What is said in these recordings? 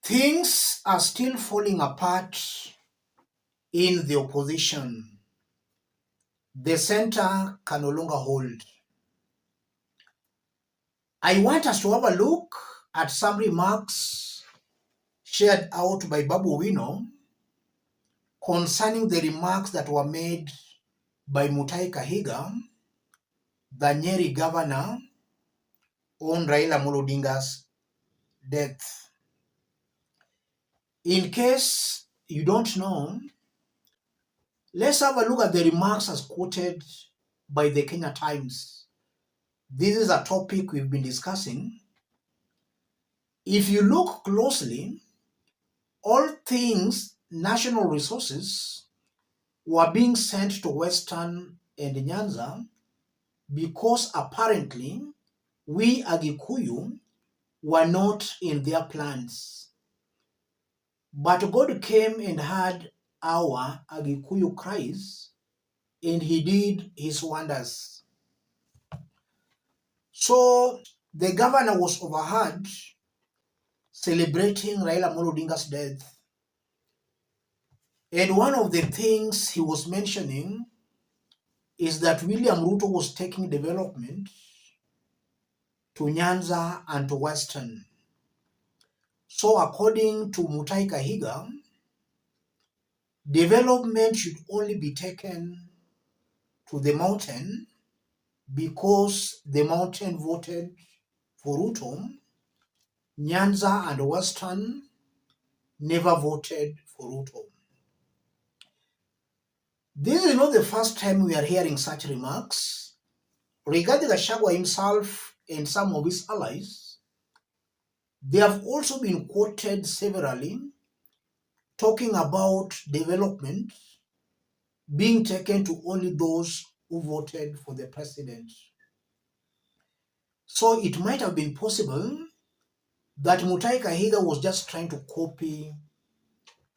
Things are still falling apart in the opposition. The center can no longer hold. I want us to have a look at some remarks shared out by BABU OWINO concerning the remarks that were made by Mutahi Kahiga, the Nyeri governor, on Raila Amolo Odinga's death. In case you don't know, let's have a look at the remarks as quoted by the Kenya Times. This is a topic we've been discussing. If you look closely, all things national resources were being sent to Western and Nyanza because apparently we Agikuyu were not in their plans. But God came and heard our Agikuyu cries, and he did his wonders. So the governor was overheard celebrating Raila Amolo Odinga's death. And one of the things he was mentioning is that William Ruto was taking development to Nyanza and to Western. So according to Mutahi Kahiga, development should only be taken to the mountain because the mountain voted for Ruto. Nyanza and Western never voted for Ruto. This is not the first time we are hearing such remarks. Regarding Gachagua himself and some of his allies, they have also been quoted severally talking about development being taken to only those who voted for the president. So it might have been possible that Mutahi Kahiga was just trying to copy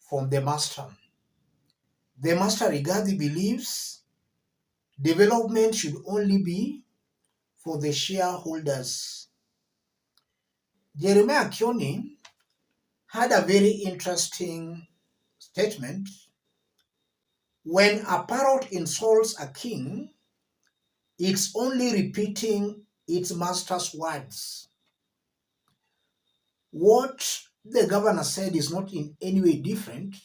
from the master. The master Rigathi believes development should only be for the shareholders. Jeremiah Kioni had a very interesting statement. When a parrot insults a king, it's only repeating its master's words. What the governor said is not in any way different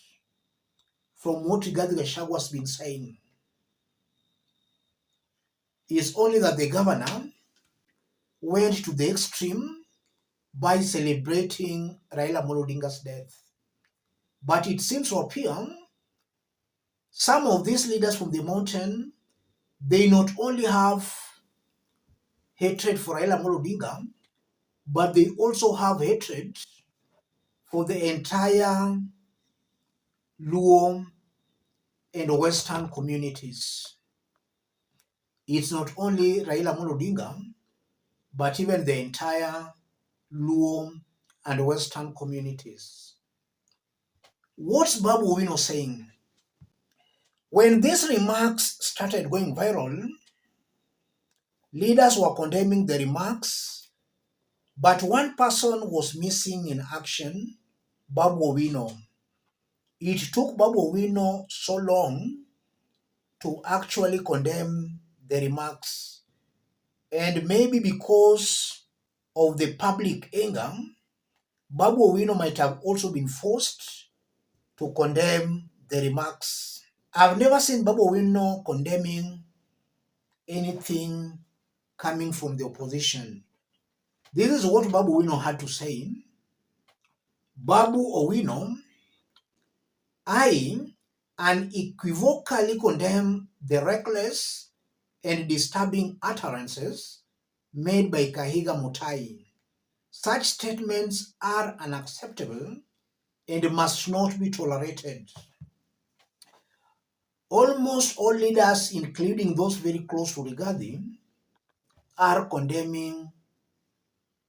from what Rigathi Gachagua has been saying. It's only that the governor went to the extreme by celebrating Raila Amolo Odinga's death. But it seems to appear some of these leaders from the mountain, they not only have hatred for Raila Amolo Odinga, but they also have hatred for the entire Luo and Western communities. It's not only Raila Amolo Odinga, but even the entire Luo and Western communities. What's BABU OWINO saying? When these remarks started going viral, leaders were condemning the remarks, but one person was missing in action, BABU OWINO. It took BABU OWINO so long to actually condemn the remarks. And maybe because of the public anger, BABU OWINO might have also been forced to condemn the remarks. I've never seen BABU OWINO condemning anything coming from the opposition. This is what BABU OWINO had to say. BABU OWINO, I unequivocally condemn the reckless and disturbing utterances made by Kahiga Mutahi. Such statements are unacceptable and must not be tolerated. Almost all leaders, including those very close to Rigathi, are condemning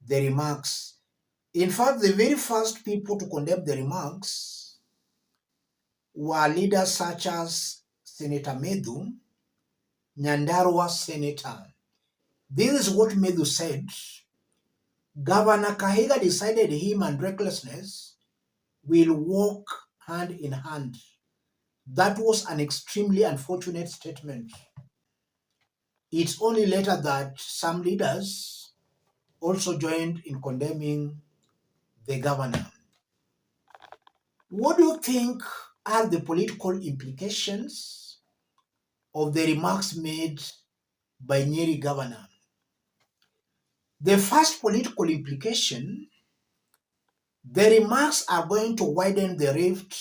the remarks. In fact, the very first people to condemn the remarks were leaders such as Senator Medhu, Nyandarua Senator. This is what Medhu said. Governor Kahiga decided him and recklessness will walk hand in hand. That was an extremely unfortunate statement. It's only later that some leaders also joined in condemning the governor. What do you think are the political implications of the remarks made by Nyeri governor? The first political implication, the remarks are going to widen the rift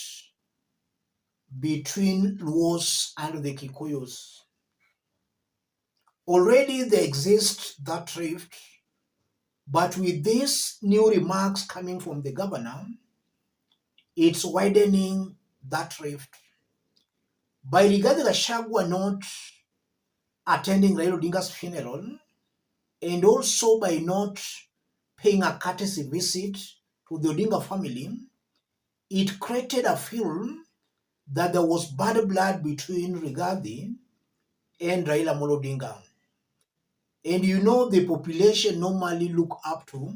between Luos and the Kikuyus. Already there exists that rift, but with these new remarks coming from the governor, it's widening that rift. By Rigathi Gachagua not attending Raila Odinga's funeral, and also by not paying a courtesy visit to the Odinga family, it created a film that there was bad blood between Rigathi and Raila Amolo Odinga. And you know the population normally look up to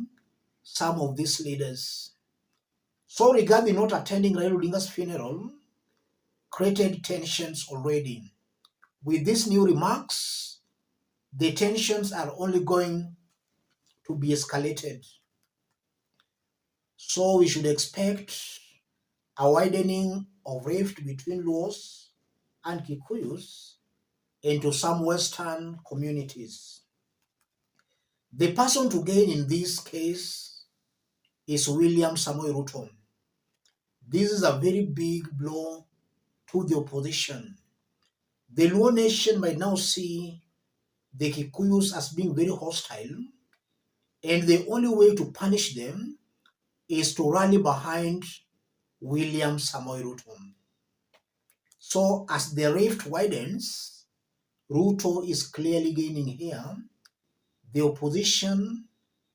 some of these leaders. So Rigathi not attending Raila Odinga's funeral created tensions already. With these new remarks, the tensions are only going to be escalated. So we should expect a widening of rift between Luos and Kikuyus into some Western communities. The person to gain in this case is William Samoei Ruto. This is a very big blow to the opposition. The Luo nation might now see the Kikuyus as being very hostile, and the only way to punish them is to rally behind William Samoei Ruto. So as the rift widens, Ruto is clearly gaining here. The opposition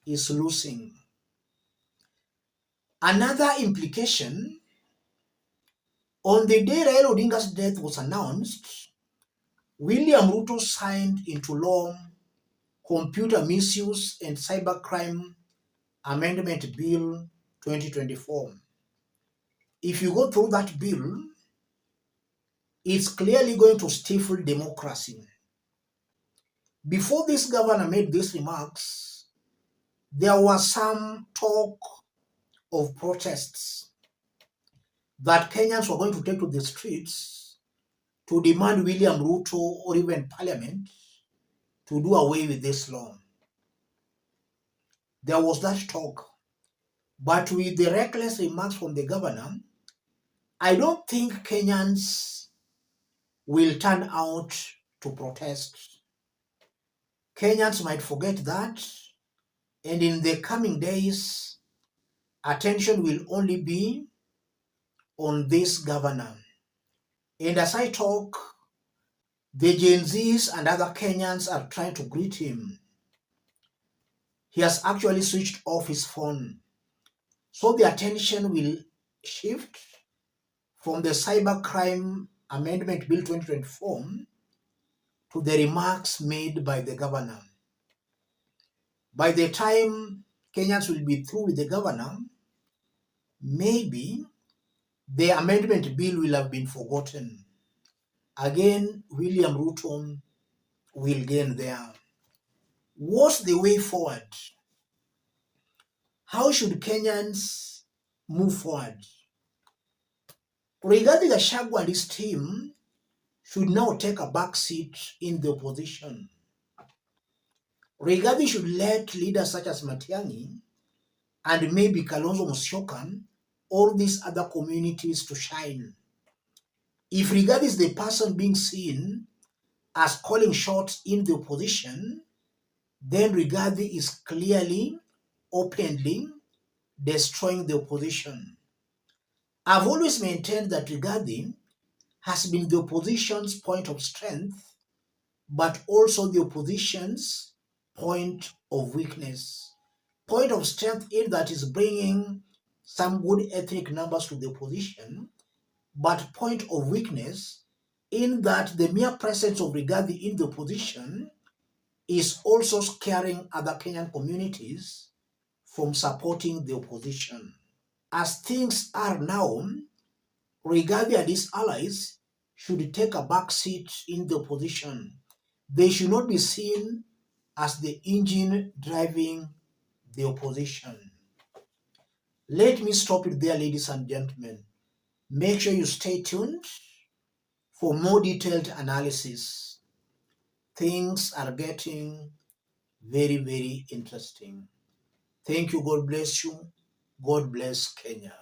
is losing. Another implication, on the day Raila Odinga's death was announced, William Ruto signed into law Computer Misuse and Cybercrime Amendment Bill 2024. If you go through that bill, it's clearly going to stifle democracy. Before this governor made these remarks, there was some talk of protests that Kenyans were going to take to the streets to demand William Ruto or even Parliament to do away with this law. There was that talk. But with the reckless remarks from the governor, I don't think Kenyans will turn out to protest. Kenyans might forget that, and in the coming days, attention will only be on this governor. And as I talk, the Gen Zs and other Kenyans are trying to greet him. He has actually switched off his phone. So the attention will shift from the Cybercrime Amendment Bill 2024 to the remarks made by the governor. By the time Kenyans will be through with the governor, maybe the amendment bill will have been forgotten. Again, William Ruto will gain there. What's the way forward? How should Kenyans move forward? Rigathi Gachagua and his team should now take a back seat in the opposition. Rigathi should let leaders such as Matiang'i and maybe Kalonzo Musyoka, all these other communities to shine. If Rigathi is the person being seen as calling shots in the opposition, then Rigathi is clearly, openly destroying the opposition. I've always maintained that Rigathi has been the opposition's point of strength, but also the opposition's point of weakness. Point of strength in that is bringing some good ethnic numbers to the opposition, but point of weakness in that the mere presence of Rigathi in the opposition is also scaring other Kenyan communities from supporting the opposition. As things are now, Rigathi and his allies should take a back seat in the opposition. They should not be seen as the engine driving the opposition. Let me stop it there, ladies and gentlemen. Make sure you stay tuned for more detailed analysis. Things are getting very, very interesting. Thank you. God bless you. God bless Kenya.